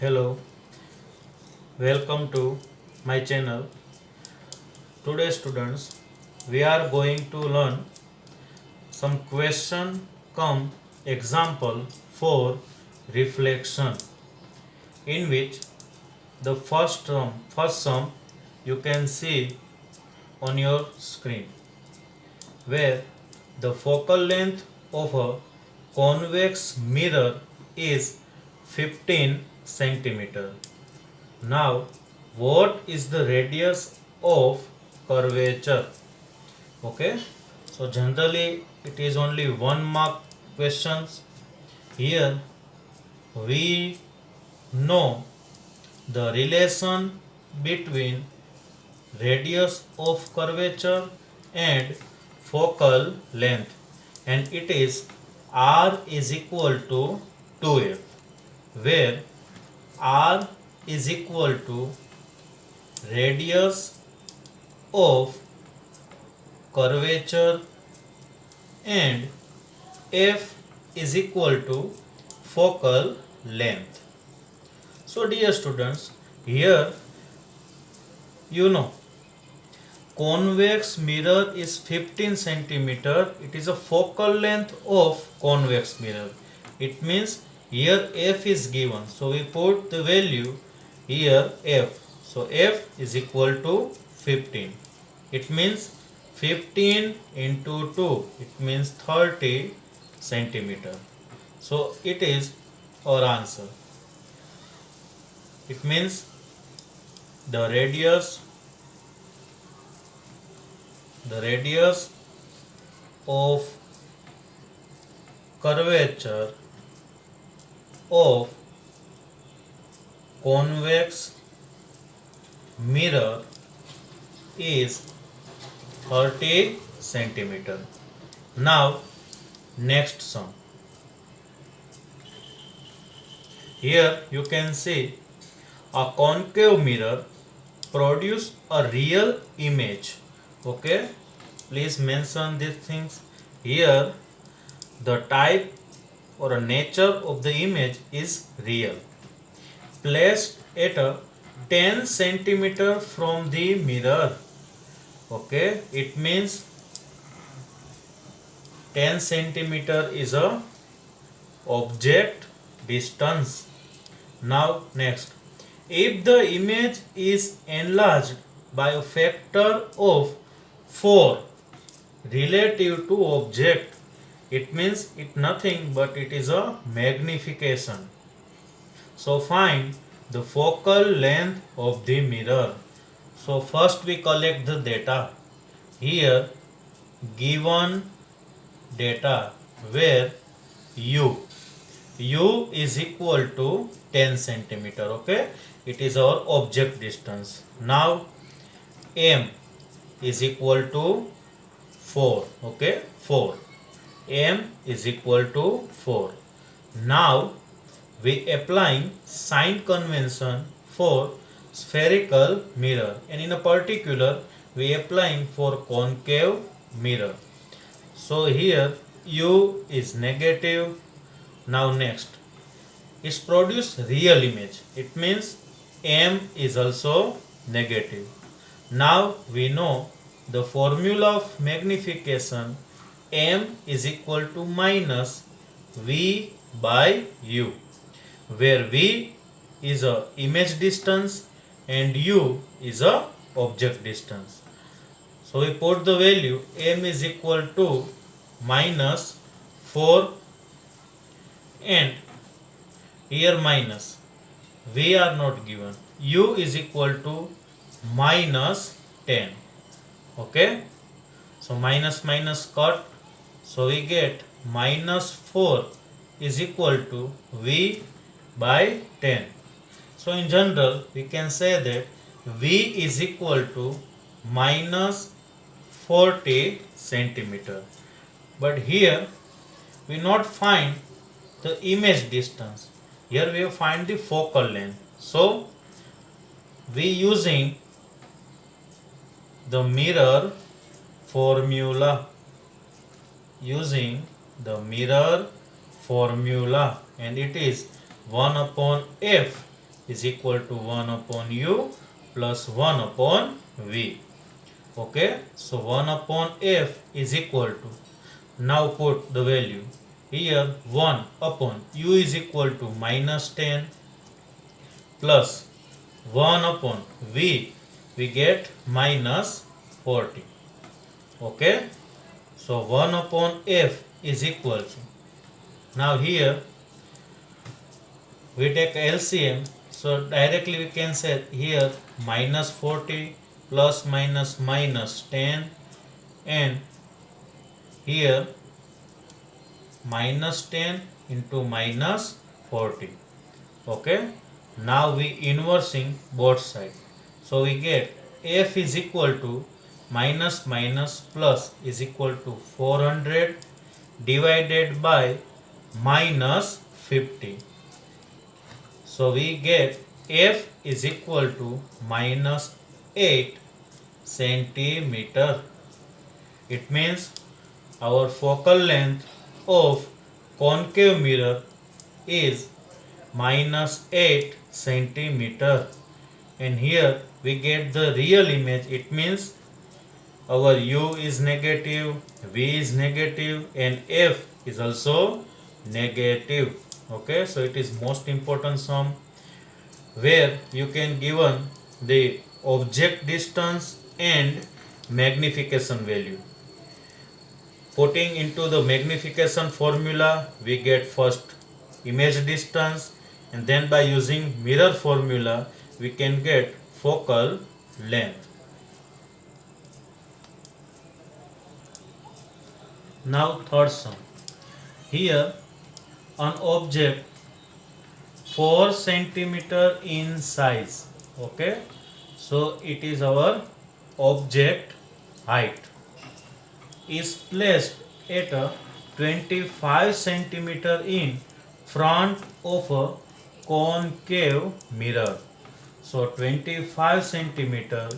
Hello, welcome to my channel. Today students, we are going to learn some question come example for reflection, in which the first sum you can see on your screen, where the focal length of a convex mirror is 15 centimeter. Now, what is the radius of curvature? Okay, so generally it is only 1 mark questions. Here we know the relation between radius of curvature and focal length, and it is r is equal to 2f, where r is equal to radius of curvature and f is equal to focal length. So dear students, here you know convex mirror is 15 centimeter. It is a focal length of convex mirror. It means here f is given, so we put the value here f. So f is equal to 15. It means 15 into 2, it means 30 centimeter. So it is our answer. It means the radius of curvature of convex mirror is 30 centimeter. Now next sum. Here you can see a concave mirror produce a real image. Okay, please mention these things. Here the type or a nature of the image is real. Placed at a 10 centimeter from the mirror. Okay, it means 10 centimeter is a object distance. Now next, if the image is enlarged by a factor of 4 relative to object, it means it nothing but it is a magnification. So find the focal length of the mirror. So first we collect the data. Here given data where u is equal to 10 centimeter. Okay, it is our object distance. Now m is equal to 4. Okay, 4. M is equal to 4. Now we applying sign convention for spherical mirror, and in a particular we applying for concave mirror. So here u is negative. Now next, it's produce real image. It means m is also negative. Now we know the formula of magnification. M is equal to minus V by U, where V is a image distance and U is a object distance. So we put the value M is equal to minus 4, and here minus V are not given. U is equal to minus 10. Okay, so minus minus cut, so we get minus 4 is equal to V by 10. So in general we can say that V is equal to minus 40 centimeter. But here we not find the image distance. Here we find the focal length. So we using the mirror formula, and it is 1 upon f is equal to 1 upon u plus 1 upon v. Okay, so 1 upon f is equal to, now put the value here, 1 upon u is equal to minus 10 plus 1 upon v, we get minus 40. Okay, so 1 upon f is equal to, now here we take LCM, so directly we can say here minus 40 plus minus minus 10, and here minus 10 into minus 40. Okay, now we inversing both sides, so we get f is equal to minus minus plus is equal to 400 divided by minus 50. So we get f is equal to minus 8 centimeter. It means our focal length of concave mirror is minus 8 centimeter, and here we get the real image. It means our u is negative, v is negative, and f is also negative. Okay, so it is most important sum where you can given the object distance and magnification value. Putting into the magnification formula, we get first image distance, and then by using mirror formula we can get focal length. Now third sum. Here an object 4 centimeter in size. Okay, so it is our object height is placed at a 25 centimeter in front of a concave mirror. So 25 centimeter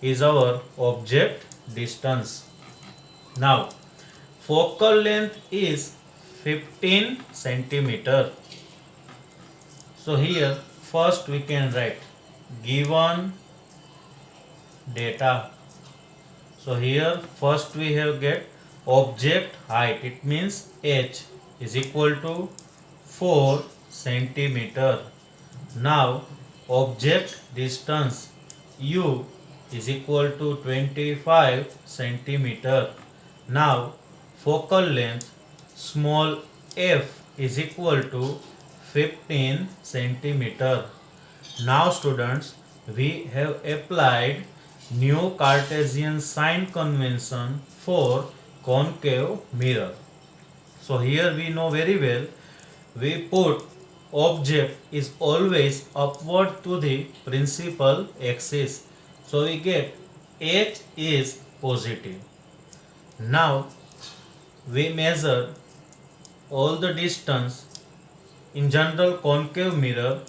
is our object distance. Now focal length is 15 centimeter. So here first we can write given data. So here first we have get object height. It means h is equal to 4 centimeter. Now object distance u is equal to 25 centimeter. Now focal length small f is equal to 15 centimeter. Now students, we have applied new Cartesian sign convention for concave mirror. So here we know very well, we put object is always upward to the principal axis. So we get h is positive. Now we measure all the distance. In general, concave mirror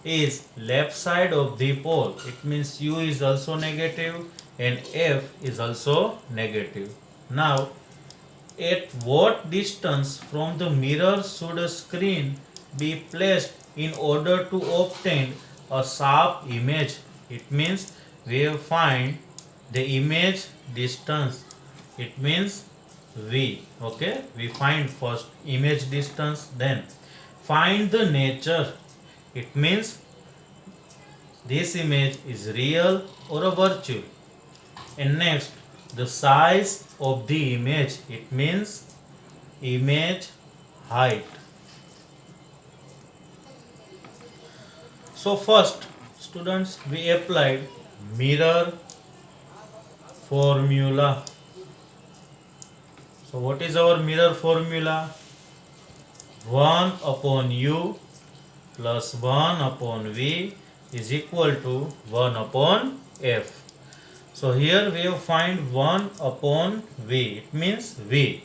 is left side of the pole. It means u is also negative and f is also negative. Now at what distance from the mirror should a screen be placed in order to obtain a sharp image? It means we have find the image distance. It means v. Okay, we find first image distance, then find the nature. It means this image is real or a virtual. And next, the size of the image. It means image height. So first, students, we applied mirror formula. So what is our mirror formula? 1 upon u plus 1 upon v is equal to 1 upon f. So here we have find 1 upon v. It means v.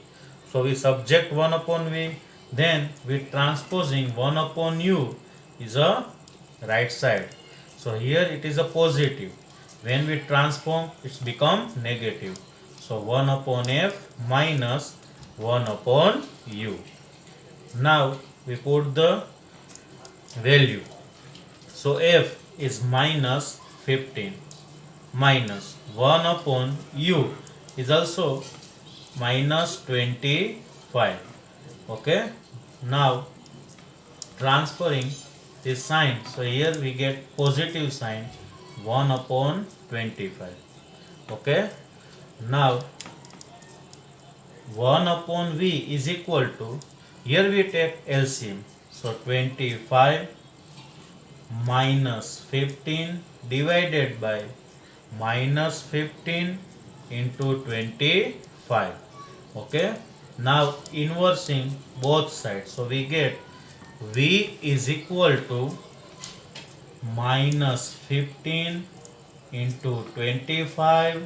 So we subject 1 upon v. Then we transposing 1 upon u is a right side. So here it is a positive. When we transform, it's become negative. So 1 upon f minus 1 upon u. Now we put the value. So f is minus 15 minus 1 upon u is also minus 25. Okay, now transferring this sign, so here we get positive sign 1 upon 25. Okay, now 1 upon v is equal to, here we take LCM, so 25 minus 15 divided by minus 15 into 25. Okay, now inversing both sides, so we get v is equal to minus 15 into 25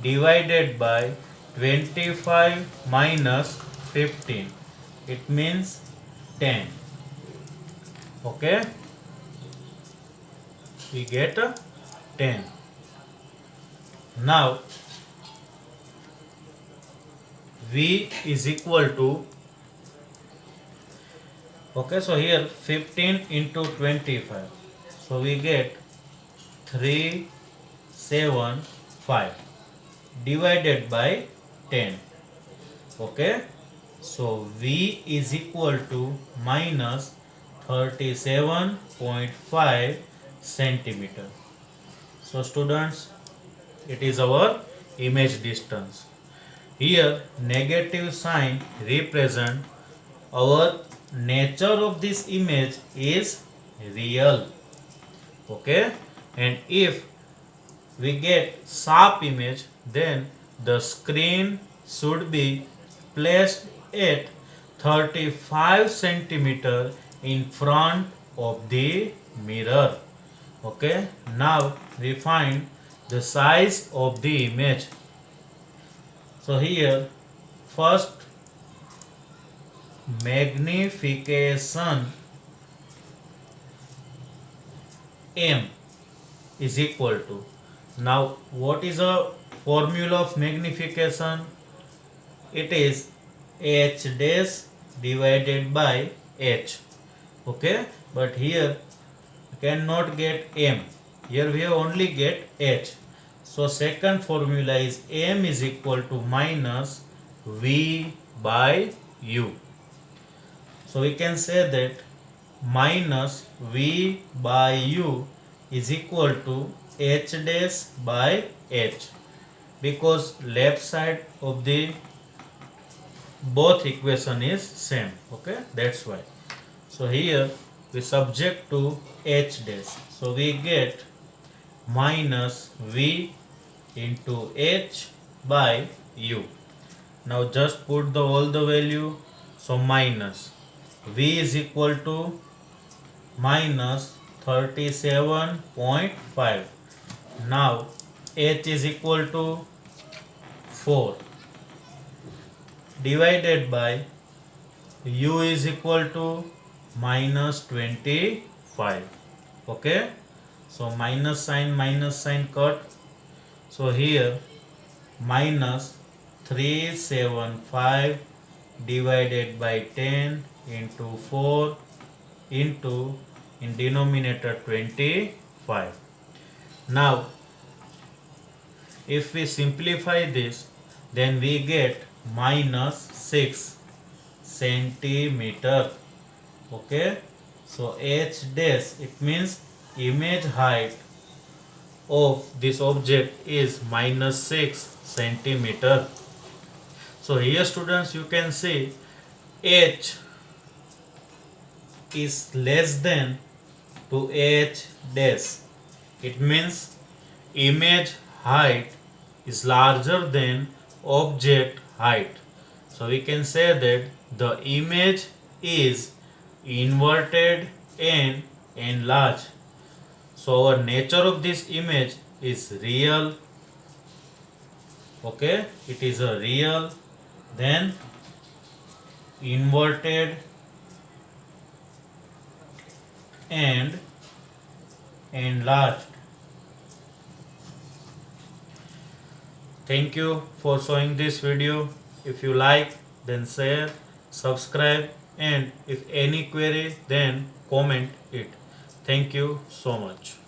divided by 25 minus 15, it means 10. Okay, we get 10. Now v is equal to, okay, so here 15 into 25, so we get 375 divided by 10. Okay, so v is equal to minus 37.5 centimeter. So students, it is our image distance. Here negative sign represent our nature of this image is real. Okay, and if we get sharp image, then the screen should be placed at 35 centimeter in front of the mirror. Okay, now we find the size of the image. So here first magnification m is equal to, now what is a formula of magnification? It is h dash divided by h. Okay, but here you cannot get m, here we only get h. So second formula is m is equal to minus v by u. So we can say that minus v by u is equal to h dash by h, because left side of the both equation is same. Okay, that's why. So here we subject to h dash, so we get minus v into h by u. Now just put the all the value, so minus v is equal to minus 37.5. Now h is equal to 4 divided by u is equal to minus 25. Okay, so minus sign cut, so here minus 375 divided by 10 into 4 into, in denominator 25. Now if we simplify this, then we get minus 6 centimeter. Okay, so h dash, it means image height of this object is minus 6 centimeter. So here students, you can see h is less than to h dash. It means image height is larger than object height. So we can say that the image is inverted and enlarged. So our nature of this image is real. Okay, it is a real, then inverted and enlarged. Thank you for showing this video. If you like, then share, subscribe, and if any query, then comment it. Thank you so much.